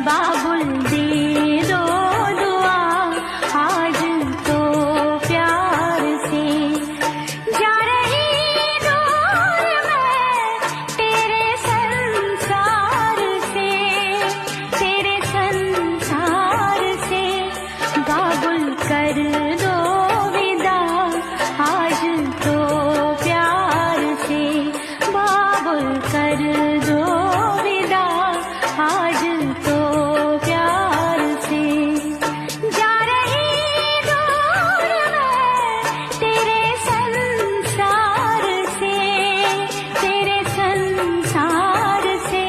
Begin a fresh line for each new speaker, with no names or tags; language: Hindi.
बाबुल दे दो दुआ आज तो प्यार से। जा रही दूर मैं तेरे संसार से, तेरे संसार से। बाबुल कर दो विदा आज तो प्यार से। बाबुल कर दो विदा आज तो प्यार से। जा रही दूर मैं तेरे संसार से, तेरे संसार से।